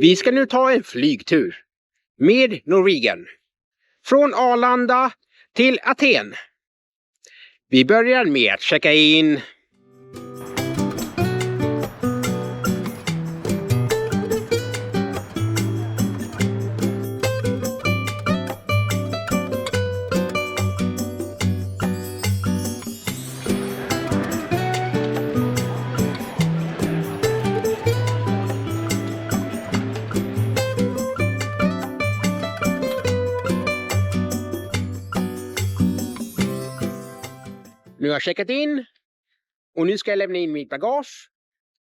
Vi ska nu ta en flygtur med Norwegian från Arlanda till Aten. Vi börjar med att checka in. Nu har jag checkat in och nu ska jag lämna in mitt bagage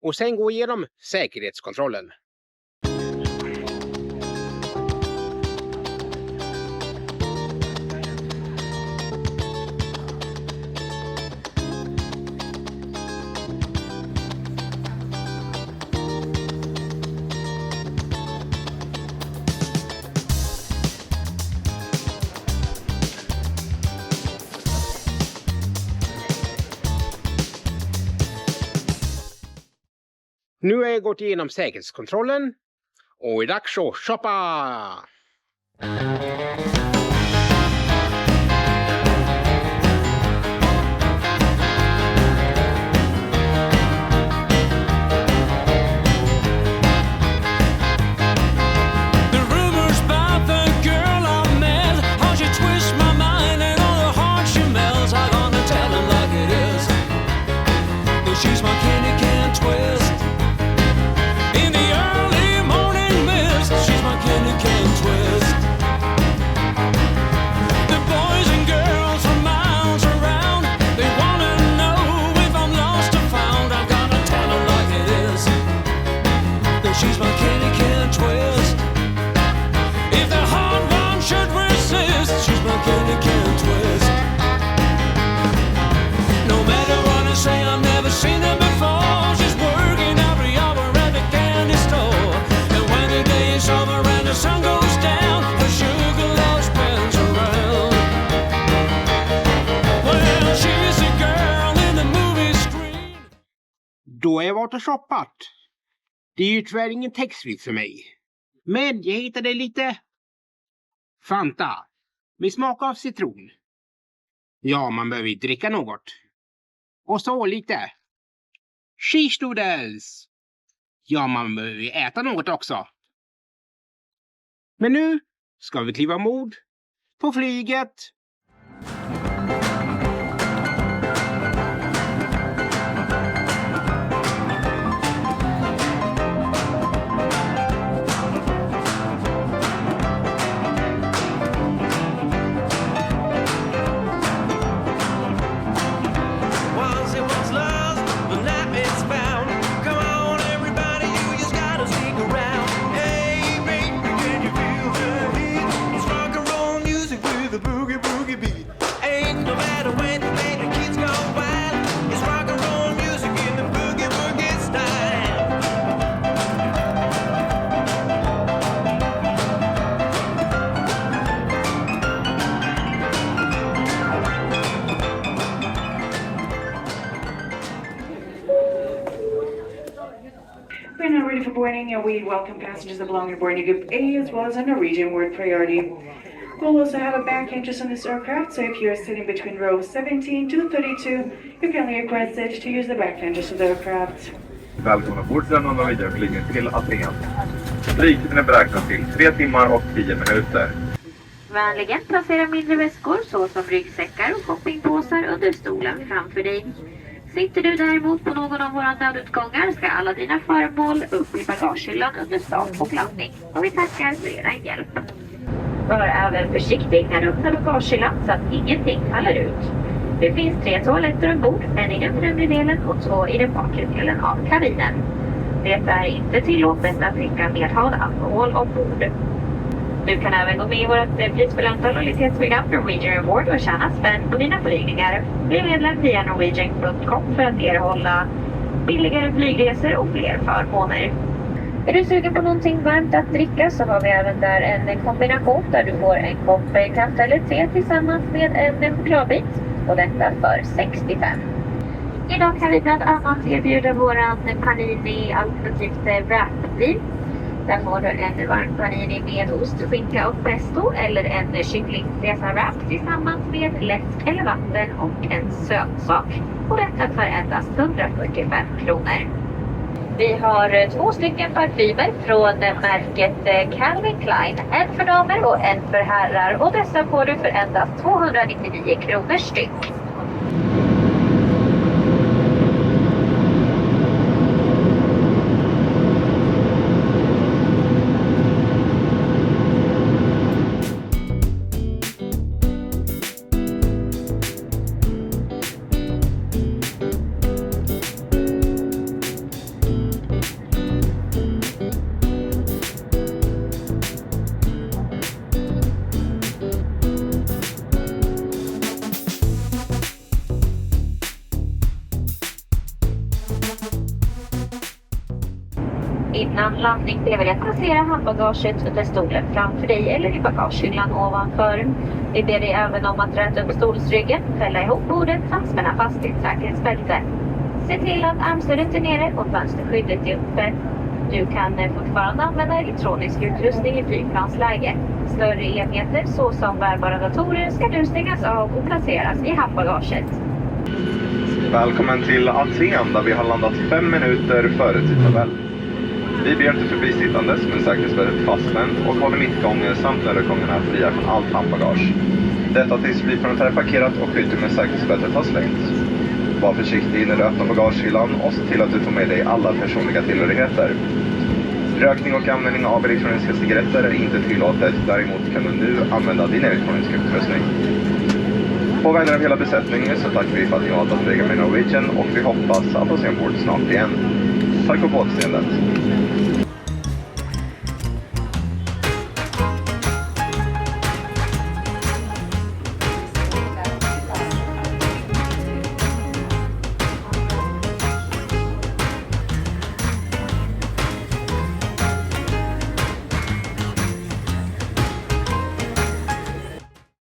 och sen gå igenom säkerhetskontrollen. Nu har jag gått igenom säkerhetskontrollen och är dags att shoppa! Då har jag varit och shoppat. Det är ju tyvärr ingen textfritt för mig. Men jag hittade lite Fanta med smak av citron. Ja, man behöver ju dricka något. Och så lite cheese noodles. Ja, man behöver ju äta något också. Men nu ska vi kliva ombord på flyget. We're now ready for boarding, and we welcome passengers that belong to boarding group A as well as a Norwegian Word Priority. We'll also have a back entrance on this aircraft, so if you're sitting between rows 17 to 32, you can request it to use the back entrance of the aircraft. Välkomna ombord till denna Norwegian-flygning till Aten. Flygtiden är beräknad till 3 timmar och 10 minuter. Vänligen placera mindre väskor såsom ryggsäckar och shoppingpåsar under stolen framför dig. Sitter du däremot på någon av våra nödutgångar ska alla dina föremål upp i bagagehyllan under start och landning. Och vi tackar för er hjälp. Var även försiktig när du öppnar bagagehyllan så att ingenting faller ut. Det finns 3 toaletter ombord, en i den främre delen och 2 i den bakre delen av kabinen. Det är inte tillåtet att dricka medhavd alkohol ombord. Du kan även gå med i vårt prisbelönta lojalitetsprogram Norwegian Reward och tjäna spänn på dina flygningar. Bli medlem via norwegian.com för att erhålla billigare flygresor och fler förmåner. Är du sugen på någonting varmt att dricka så har vi även där en kombination där du får en kopp kaffe eller te tillsammans med en chokladbit. Och detta för 65. Idag kan vi bland annat erbjuda våran panini alternativt wrap-vin. Där får du en varm panini med ost, skinka och pesto eller en kycklingfräsad wrap tillsammans med läsk eller vatten och en sötsak. Och detta för endast 145 kronor. Vi har 2 stycken parfymer från märket Calvin Klein. En för damer och en för herrar. Och dessa får du för endast 299 kronor styck. Innan landning ber vi dig att placera handbagaget under stolen framför dig eller i bagagehyllan ovanför. Vi ber dig även om att räta upp stolsryggen, fälla ihop bordet samt spänna fast ditt säkerhetsbälte. Se till att armstödet är nere och fönsterskyddet är uppe. Du kan fortfarande använda elektronisk utrustning i flygplansläge. Större enheter såsom bärbara datorer ska du stängas av och placeras i handbagaget. Välkommen till Aten där vi har landat 5 minuter före tidtabell. Vi ber inte förbisittandes med säkerhetsbältet fastspänt och håller mittgången samt nödutgångarna fria från allt handbagage. Detta tills flygplanet är parkerat och skyddet med säkerhetsbältet har slängts. Var försiktig när du öppnar bagagehyllan och se till att du får med dig alla personliga tillhörigheter. Rökning och användning av elektroniska cigaretter är inte tillåtet, däremot kan du nu använda din elektroniska utrustning. På vägnar av hela besättningen så tackar vi för att ni har valt att flyga med Norwegian och vi hoppas att få se ombord snart igen. Tack och på återseendet.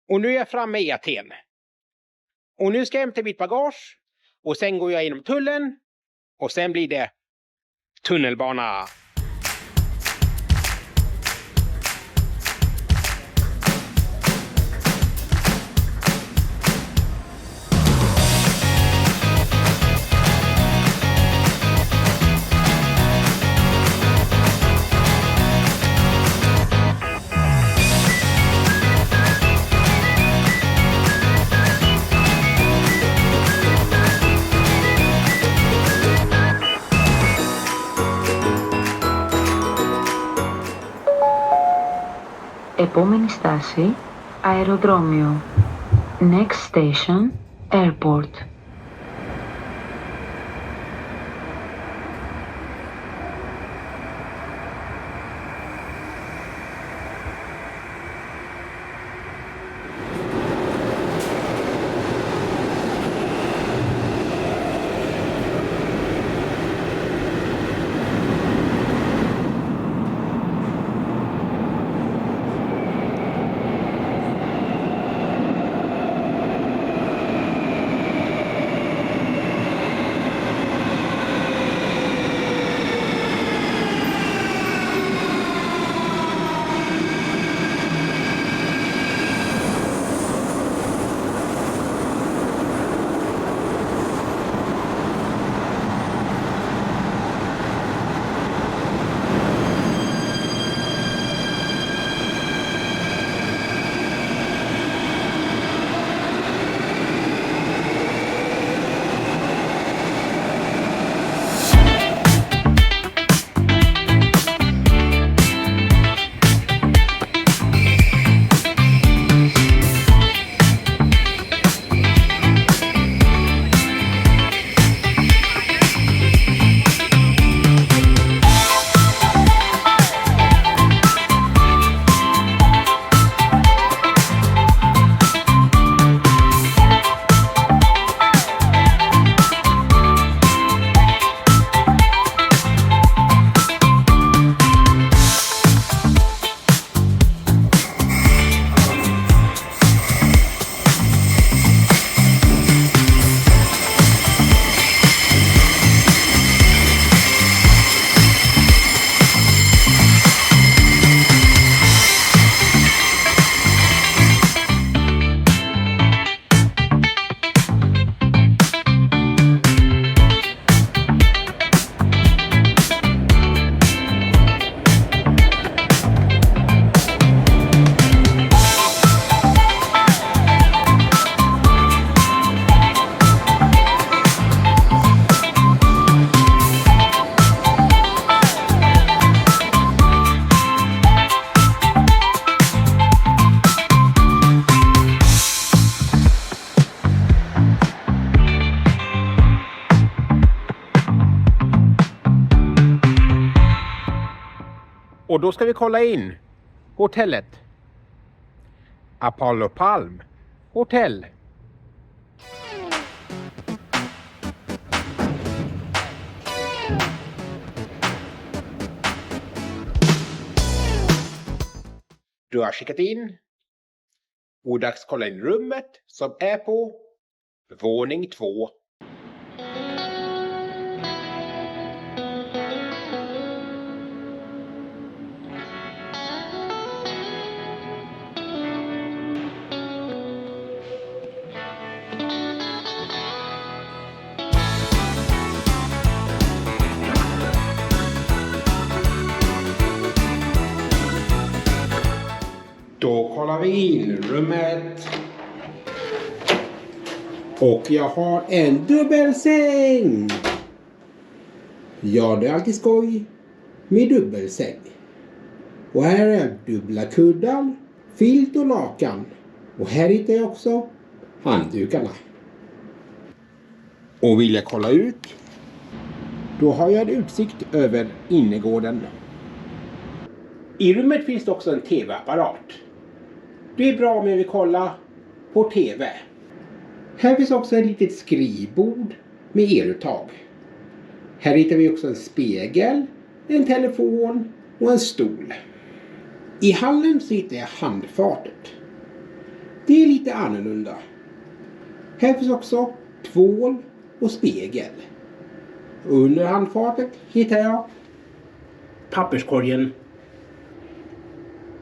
Och nu är jag framme i Aten. Och nu ska jag hämta mitt bagage. Och sen går jag genom tullen. Och sen blir det tunnelbana. Επόμενη στάση, αεροδρόμιο. Next station, airport. Och då ska vi kolla in hotellet. Apollo Palm Hotel. Du har checkat in. Och dags att kolla in rummet som är på våning 2. Då kollar vi in rummet. Och jag har en dubbelsäng. Ja, det är alltid skoj med dubbelsäng. Och här är dubbla kuddar, filt och lakan. Och här hittar jag också handdukarna. Och vill jag kolla ut, då har jag en utsikt över innergården. I rummet finns det också en tv-apparat. Det är bra om jag vill kolla på tv. Här finns också ett litet skrivbord med eluttag. Här hittar vi också en spegel, en telefon och en stol. I hallen så hittar jag handfatet. Det är lite annorlunda. Här finns också tvål och spegel. Under handfatet hittar jag papperskorgen.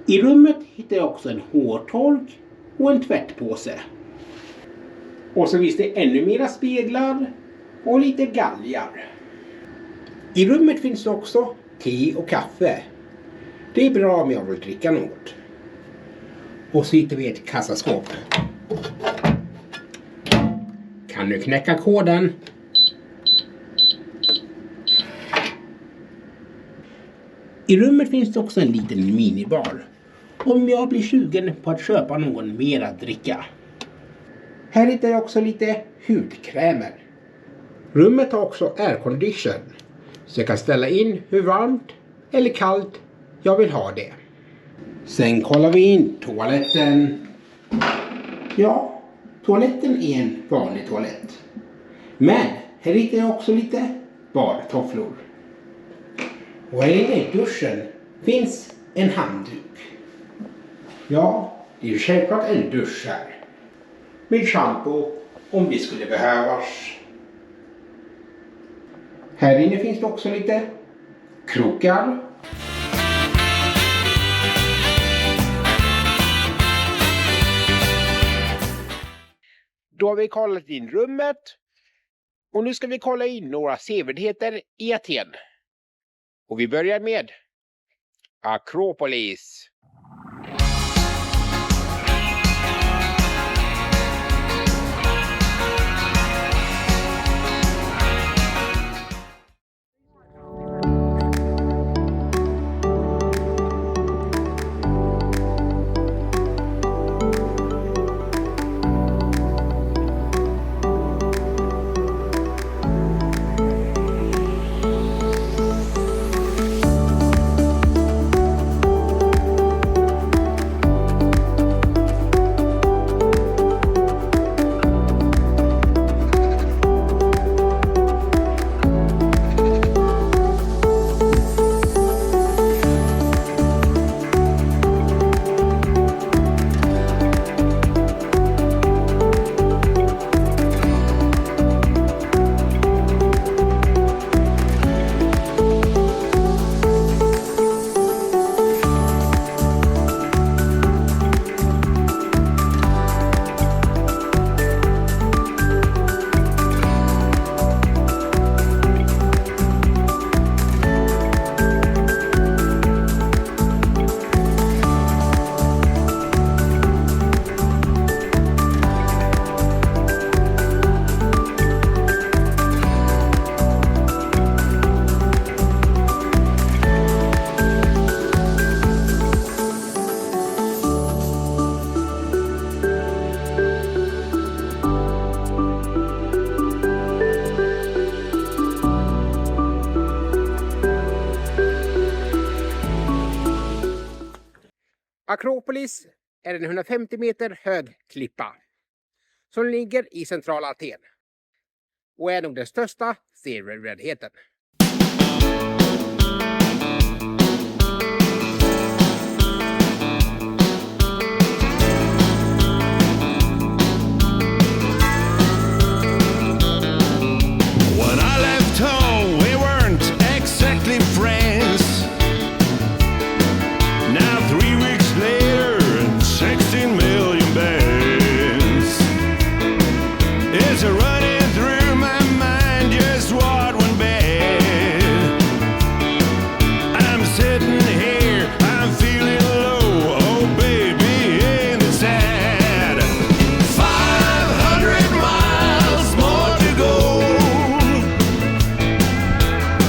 I rummet hittar jag också en hårtork och en tvättpåse. Och så finns det ännu mera speglar och lite galgar. I rummet finns det också te och kaffe. Det är bra om jag vill dricka något. Och så hittar vi ett kassaskåp. Kan du knäcka koden? I rummet finns det också en liten minibar. Om jag blir sugen på att köpa någon mera dricka. Här hittar jag också lite hudkrämer. Rummet har också aircondition. Så jag kan ställa in hur varmt eller kallt jag vill ha det. Sen kollar vi in toaletten. Ja, toaletten är en vanlig toalett. Men här hittar jag också lite badtofflor. Och här i duschen finns en handduk. Ja, det är självklart en dusch här. Med shampoo om det skulle behövas. Här inne finns det också lite krokar. Då har vi kollat in rummet. Och nu ska vi kolla in några sevärdheter i Aten. Och vi börjar med Akropolis. Akropolis är en 150 meter hög klippa som ligger i centrala Aten och är nog den största sevärdheten. When I left home, we weren't exactly friends. Now 3 weeks later, 16 million bands. It's a running through my mind just what went bad. I'm sitting here, I'm feeling low. Oh baby, ain't it sad? 500 miles more to go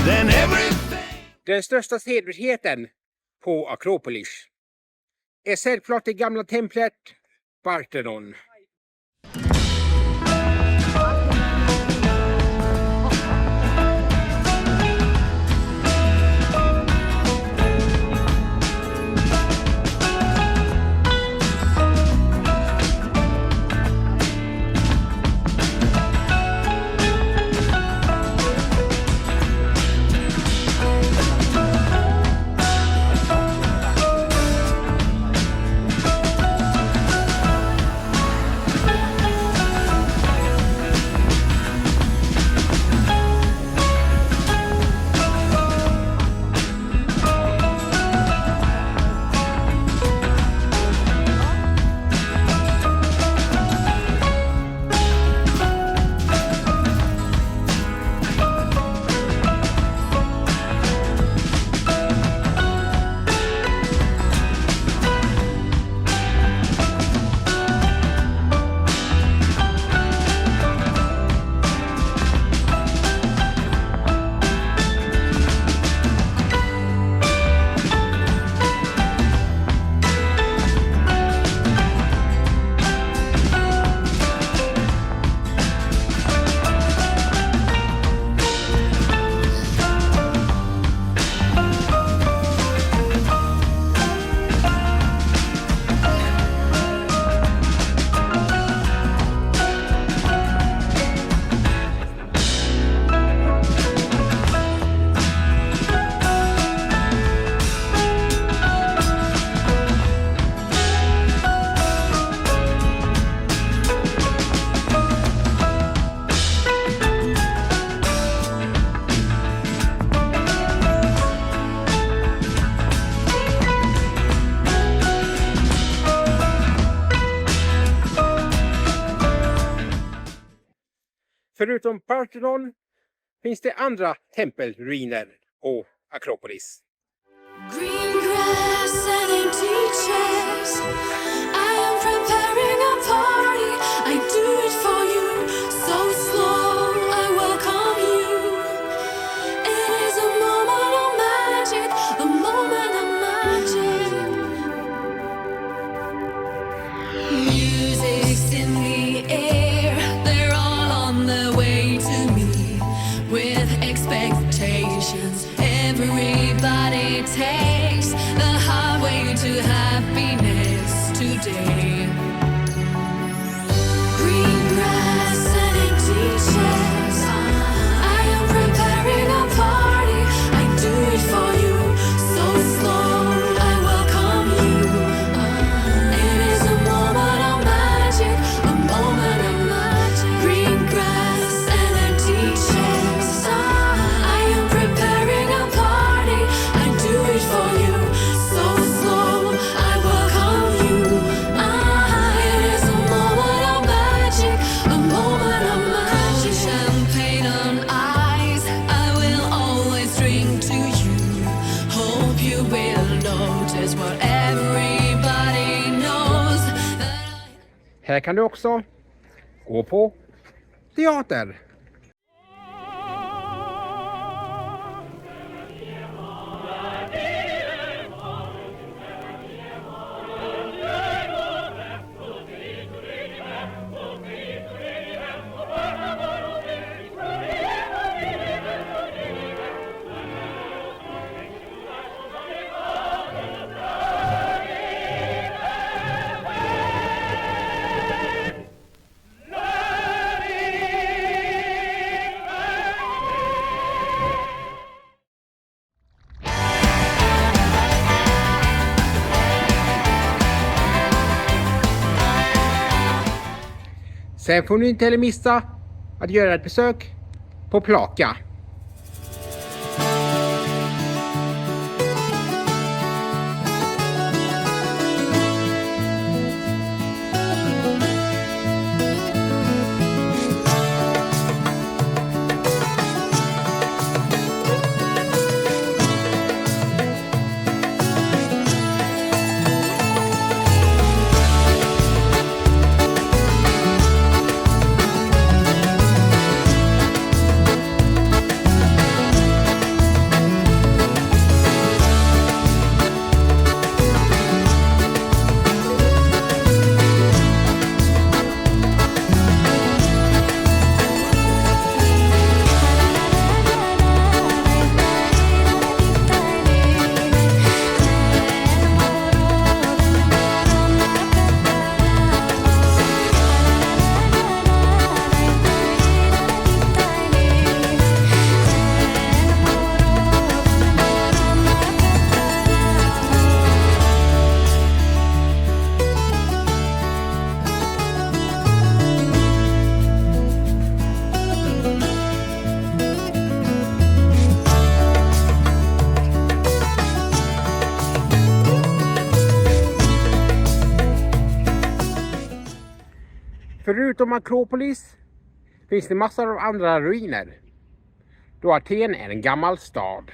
than everything. Den största sevärdheten på Akropolis är självklart det gamla templet Parthenon. Förutom Parthenon finns det andra tempelruiner på Akropolis. Green grass and empty chairs. I am preparing a party. I do it for you. So slow, I welcome you. It is a moment of magic. A moment of magic. Music's in the air. They're all on their way to me with expectations. Everybody takes the highway to happiness today. Green grass and empty chairs. I am preparing a party. I do it for you. So slow, I welcome you. It is a moment of magic. A moment of magic. Green grass and empty chairs. I am preparing a party. I do it for you. So slow, I welcome you. It is a moment of magic. A moment of magic. Champagne on ice. I will always drink to you. Hope you will notice what everybody knows. Här kan du också gå på teater. Sen får ni inte heller missa att göra ett besök på Plaka. Förutom Akropolis finns det massor av andra ruiner, då Aten är en gammal stad.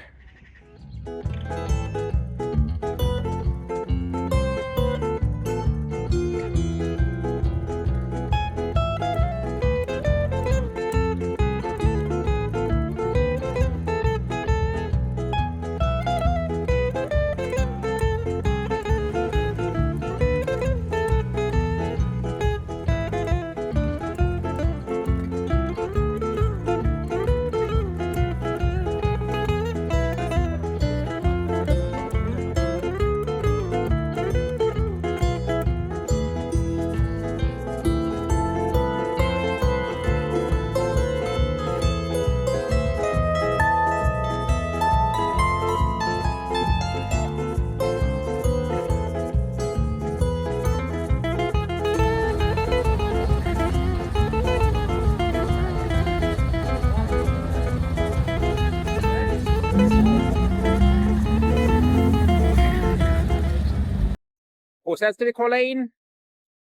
Och sen ska vi kolla in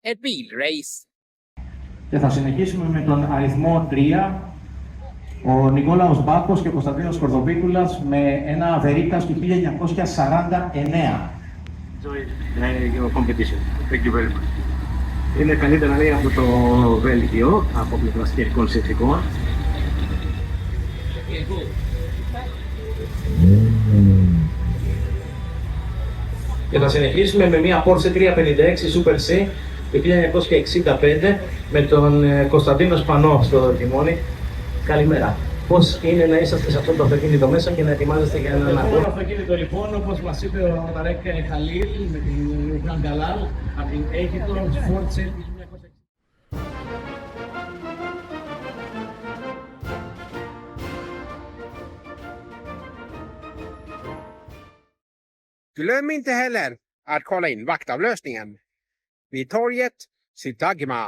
ett bilrace. Και θα συνεχίσουμε με τον αριθμό 3, ο Νικόλαος Μπάκος και ο Κωνσταντίνος Κορδοπίκουλας με ένα Veritas του 1949. Your competition. Thank you very much. Είναι καλύτερα λέει από το Βέλγιο, από πλευράς καιρικών συνθηκών. Και θα συνεχίσουμε με μια Porsche 356 Super C του 1965 με τον Κωνσταντίνο Σπανό στο τιμόνι. Καλημέρα. Πώς είναι να είσαστε σε αυτό το αυτοκίνητο μέσα και να ετοιμάζεστε για έναν αγώνα? Το αυτοκίνητο λοιπόν, όπως μας είπε ο Ταρέκ Χαλίλ με την Grand Galal από την Aegiton Ford C. Glöm inte heller att kolla in vaktavlösningen vid torget Syntagma.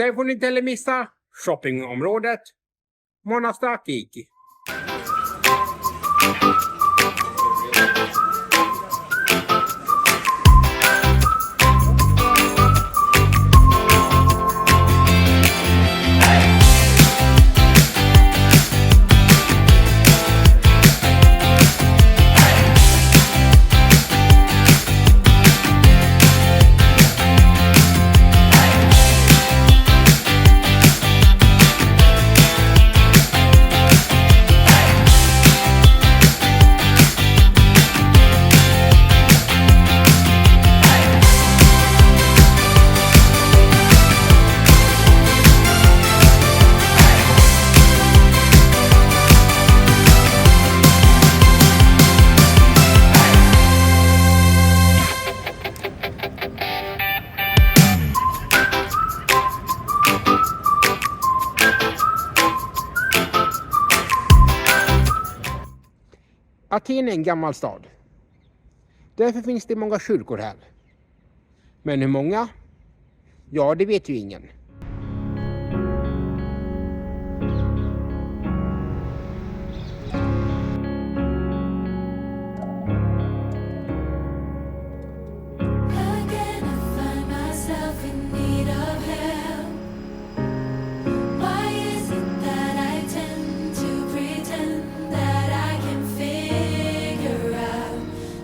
Sen får ni inte heller missa shoppingområdet Monastakiki. Aten är en gammal stad. Därför finns det många kyrkor här. Men hur många? Ja, det vet ju ingen. Again, I find myself in need of help. Why is it that I tend to pretend that I can figure out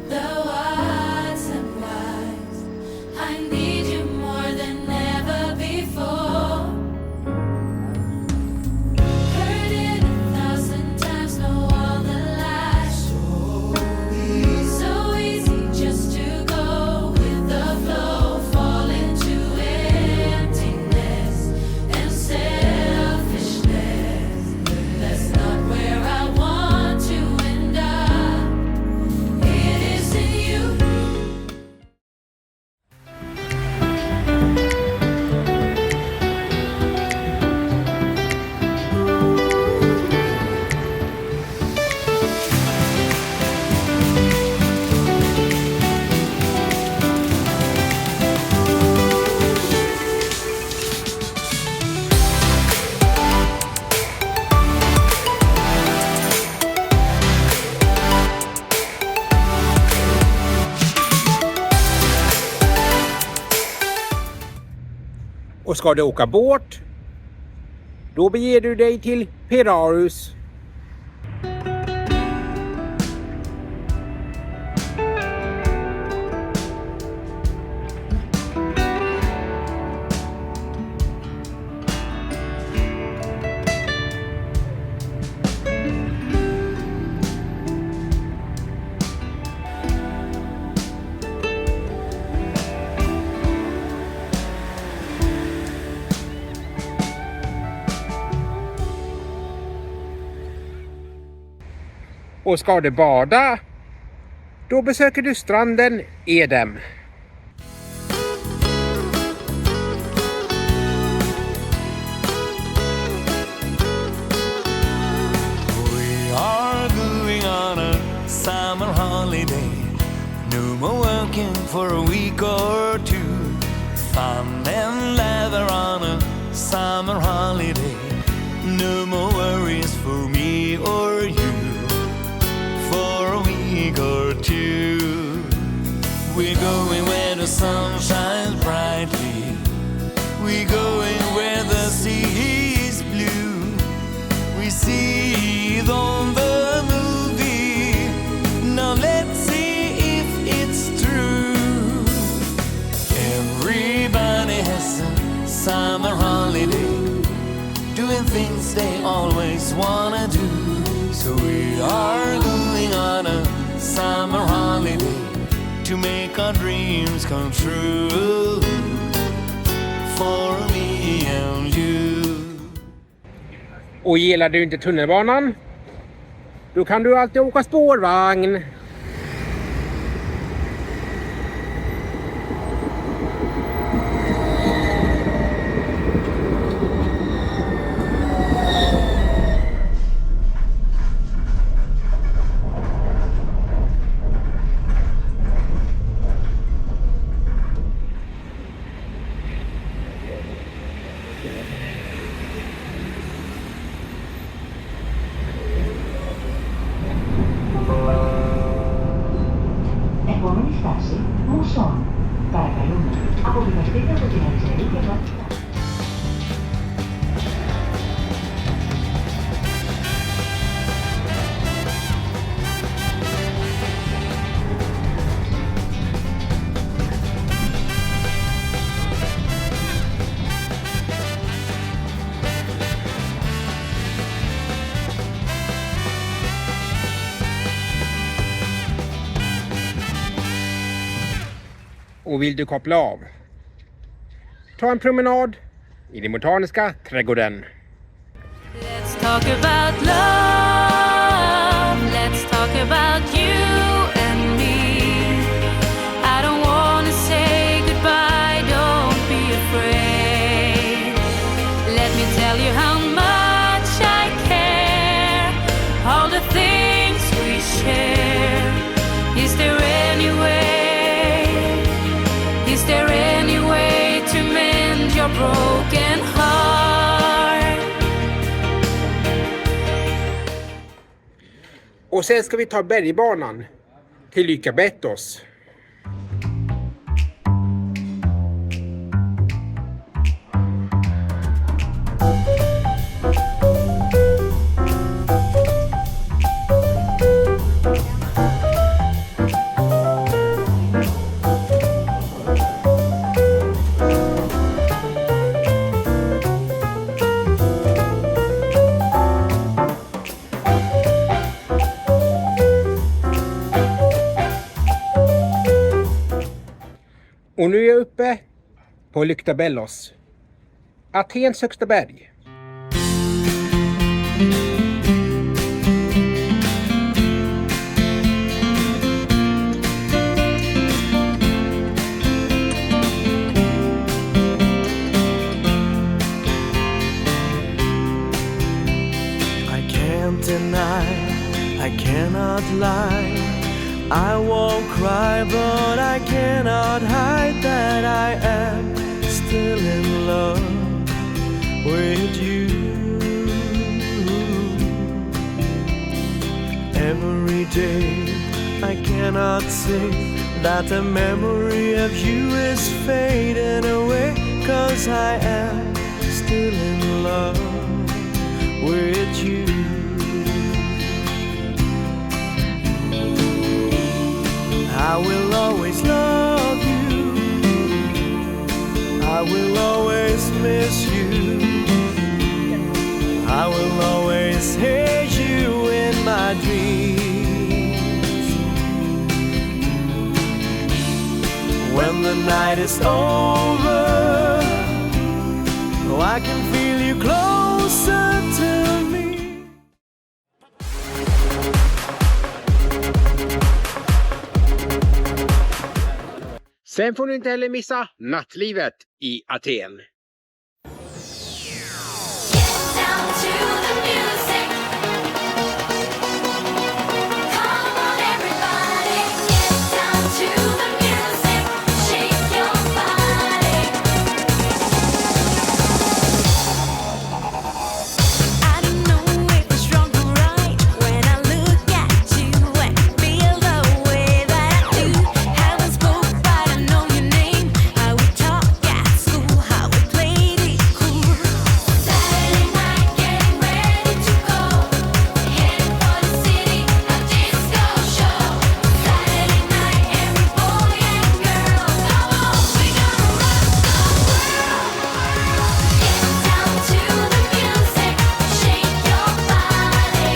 the whats and whys? I need you more than ever before. Heard it 1,000 times, know all the lies. So easy just to go with the flow, fall into emptiness and selfishness. That's not where I want to end up. It is in you. Och ska du åka båt, då beger du dig till Piraeus. Och ska du bada, då besöker du stranden Edem. We are going on a summer holiday. No more working for a week or two. Fun and leather on a summer holiday. No more worries for me or you. For a week or two. We're going where the sun shines brightly. We're going where the sea is blue. We see it on the movie. Now let's see if it's true. Everybody has a summer holiday, doing things they always wanna do. So we are going on a summer holiday to make our dreams come true. For me and you. Och gillar du inte tunnelbanan, då kan du alltid åka spårvagn. Son, παρακαλούμε, αποβιβαστείτε από την αριστερή πλευρά. Och vill du koppla av? Ta en promenad i den botaniska trädgården. Let's talk about love. Let's talk about you and me. I don't wanna say goodbye. Don't be afraid. Let me tell you how much I care. All the things we share. Is there any way? Is there any way to mend your broken heart? Och sen ska vi ta bergbanan till Lycabettos. Och nu är jag uppe på Lyctabellos, Atens högsta berg. I can't deny, I cannot lie. I won't cry, but I cannot hide that I am still in love with you. Every day I cannot say that the memory of you is fading away, 'cause I am still in love with you. I will always love you. I will always miss you. I will always hear you in my dreams. When the night is over, I can feel you closer to me. Sen får du inte heller missa nattlivet i Aten. Down to the music. Come on everybody, get down to the music. Shake your body. I don't know if it's wrong or right when I look at you and feel the way that I do. Haven't spoke, but I know your name. How we talk at school, how we played it cool. Saturday night, getting ready to go. Heading for the city, a disco show. Saturday night, every boy and girl, come on, we gonna rock the world. Get down to the music, shake your body.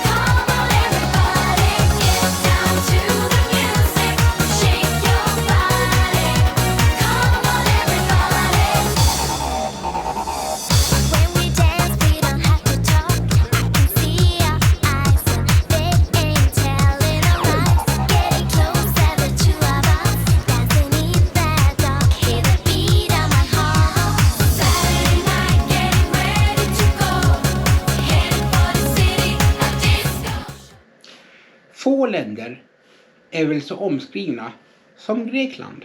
Come on everybody, get down to the music, shake your body. Come on everybody. When we dance, we don't have to talk. I can see your eyes, and they ain't telling no lies. Getting closer, the two of us dancing in the dark. Hear the beat of my heart. Saturday night, getting ready to go. Heading for the city, a disco. Få länder är väl så omskrivna som Grekland.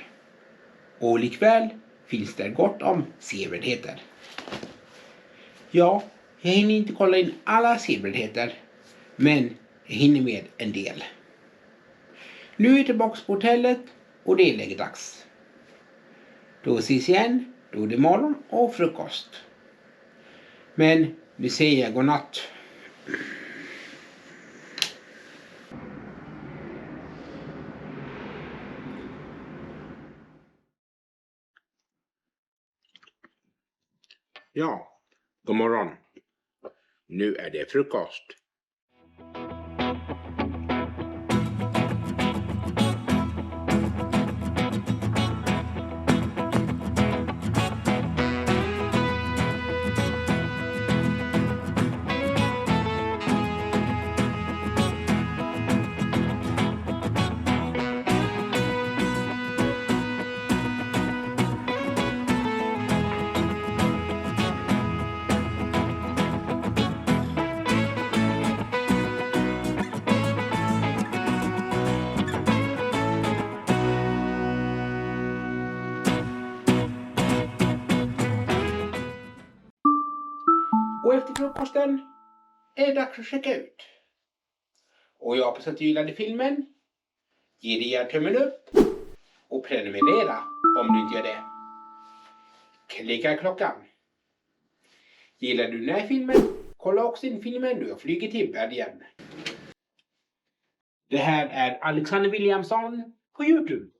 Och likväl finns det gott om sevärdheter. Ja, jag hinner inte kolla in alla sevärdheter, men jag hinner med en del. Nu är jag tillbaka på hotellet och det är läggdags. Då ses igen, då är det morgon och frukost. Men vi säger godnatt. Ja, god morgon. Nu är det frukost. Och efter frukosten är det dags att checka ut. Och jag hoppas att du gillade filmen. Ge det en tummen upp. Och prenumerera om du inte gör det. Klicka klockan. Gillar du den här filmen? Kolla också in filmen då jag flyger till Bergen. Det här är Alexander Williamson på YouTube.